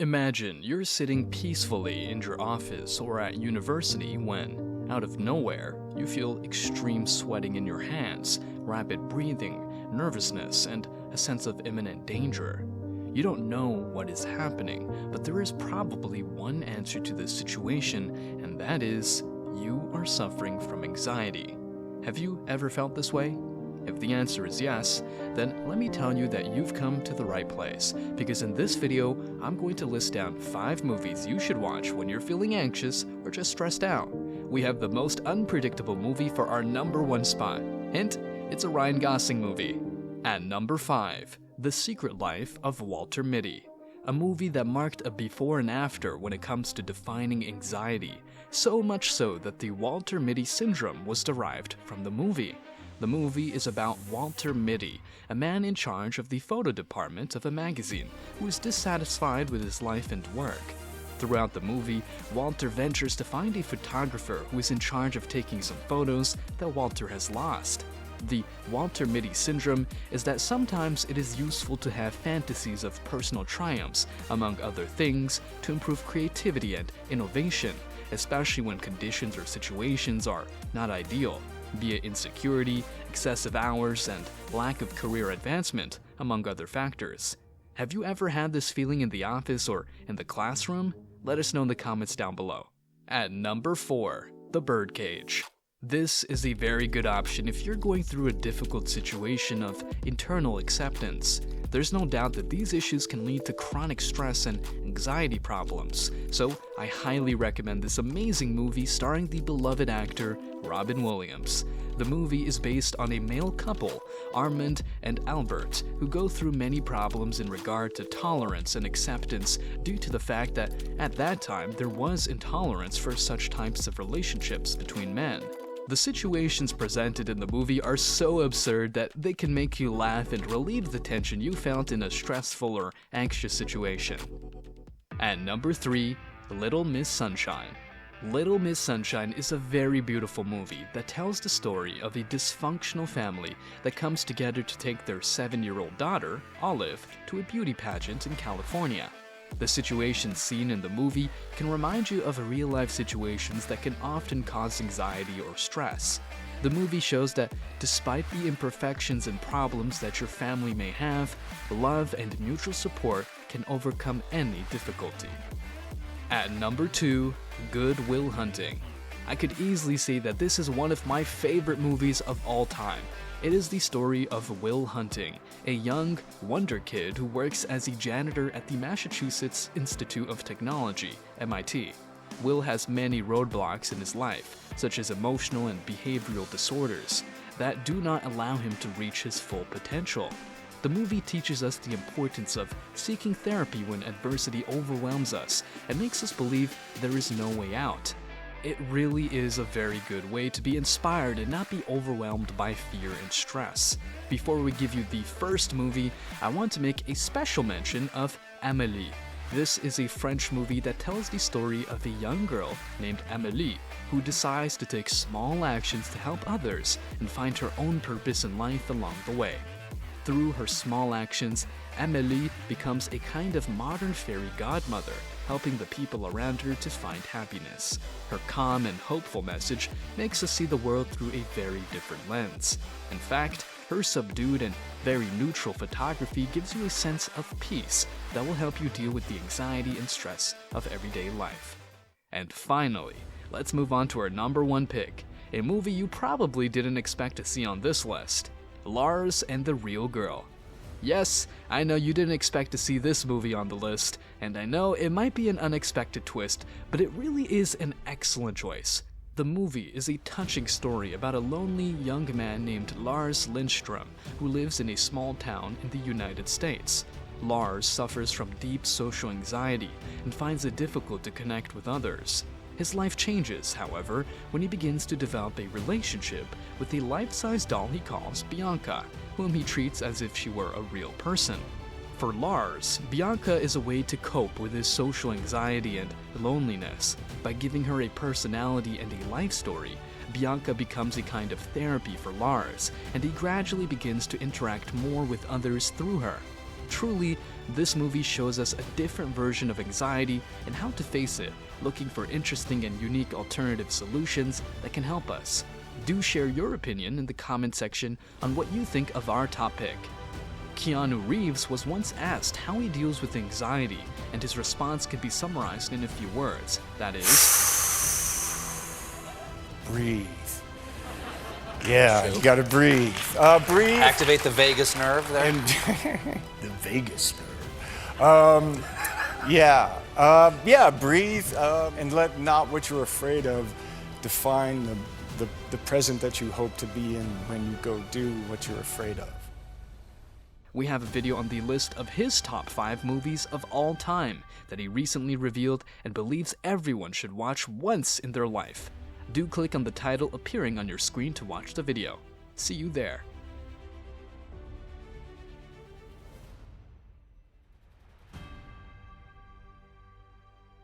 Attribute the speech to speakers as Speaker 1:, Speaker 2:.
Speaker 1: Imagine you're sitting peacefully in your office or at university when, out of nowhere, you feel extreme sweating in your hands, rapid breathing, nervousness, and a sense of imminent danger. You don't know what is happening, but there is probably one answer to this situation, and that is, you are suffering from anxiety. Have you ever felt this way? If the answer is yes, then let me tell you that you've come to the right place, because in this video, I'm going to list down 5 movies you should watch when you're feeling anxious or just stressed out. We have the most unpredictable movie for our number 1 spot. Hint, it's a Ryan Gosling movie. At number 5, The Secret Life of Walter Mitty. A movie that marked a before and after when it comes to defining anxiety, so much so that the Walter Mitty syndrome was derived from the movie. The movie is about Walter Mitty, a man in charge of the photo department of a magazine who is dissatisfied with his life and work. Throughout the movie, Walter ventures to find a photographer who is in charge of taking some photos that Walter has lost. The Walter Mitty syndrome is that sometimes it is useful to have fantasies of personal triumphs, among other things, to improve creativity and innovation, especially when conditions or situations are not ideal, be it insecurity, excessive hours, and lack of career advancement, among other factors. Have you ever had this feeling in the office or in the classroom? Let us know in the comments down below. At number 4, The Birdcage. This is a very good option if you're going through a difficult situation of internal acceptance. There's no doubt that these issues can lead to chronic stress and anxiety problems, so I highly recommend this amazing movie starring the beloved actor Robbin Williams. The movie is based on a male couple, Armand and Albert, who go through many problems in regard to tolerance and acceptance due to the fact that at that time there was intolerance for such types of relationships between men. The situations presented in the movie are so absurd that they can make you laugh and relieve the tension you felt in a stressful or anxious situation. At number 3, Little Miss Sunshine. Little Miss Sunshine is a very beautiful movie that tells the story of a dysfunctional family that comes together to take their 7-year-old daughter, Olive, to a beauty pageant in California. The situations seen in the movie can remind you of real-life situations that can often cause anxiety or stress. The movie shows that despite the imperfections and problems that your family may have, love and mutual support can overcome any difficulty. At number 2, Good Will Hunting. I could easily say that this is one of my favorite movies of all time. It is the story of Will Hunting, a young wonder kid who works as a janitor at the Massachusetts Institute of Technology, MIT. Will has many roadblocks in his life, such as emotional and behavioral disorders, that do not allow him to reach his full potential. The movie teaches us the importance of seeking therapy when adversity overwhelms us and makes us believe there is no way out. It really is a very good way to be inspired and not be overwhelmed by fear and stress. Before we give you the first movie, I want to make a special mention of Amélie. This is a French movie that tells the story of a young girl named Amélie who decides to take small actions to help others and find her own purpose in life along the way. Through her small actions, Amélie becomes a kind of modern fairy godmother, helping the people around her to find happiness. Her calm and hopeful message makes us see the world through a very different lens. In fact, her subdued and very neutral photography gives you a sense of peace that will help you deal with the anxiety and stress of everyday life. And finally, let's move on to our number 1 pick, a movie you probably didn't expect to see on this list. Lars and the Real Girl. Yes, I know you didn't expect to see this movie on the list, and I know it might be an unexpected twist, but it really is an excellent choice. The movie is a touching story about a lonely young man named Lars Lindström who lives in a small town in the United States. Lars suffers from deep social anxiety and finds it difficult to connect with others. His life changes, however, when he begins to develop a relationship with a life-size doll he calls Bianca, whom he treats as if she were a real person. For Lars, Bianca is a way to cope with his social anxiety and loneliness. By giving her a personality and a life story, Bianca becomes a kind of therapy for Lars, and he gradually begins to interact more with others through her. Truly, this movie shows us a different version of anxiety and how to face it, looking for interesting and unique alternative solutions that can help us. Do share your opinion in the comment section on what you think of our top pick. Keanu Reeves was once asked how he deals with anxiety, and his response could be summarized in a few words. That is...
Speaker 2: breathe. Yeah, you gotta breathe. Breathe.
Speaker 3: Activate the vagus nerve there.
Speaker 2: And the vagus nerve. Breathe, and let not what you're afraid of define the present that you hope to be in when you go do what you're afraid of.
Speaker 1: We have a video on the list of his top 5 movies of all time that he recently revealed and believes everyone should watch once in their life. Do click on the title appearing on your screen to watch the video. See you there.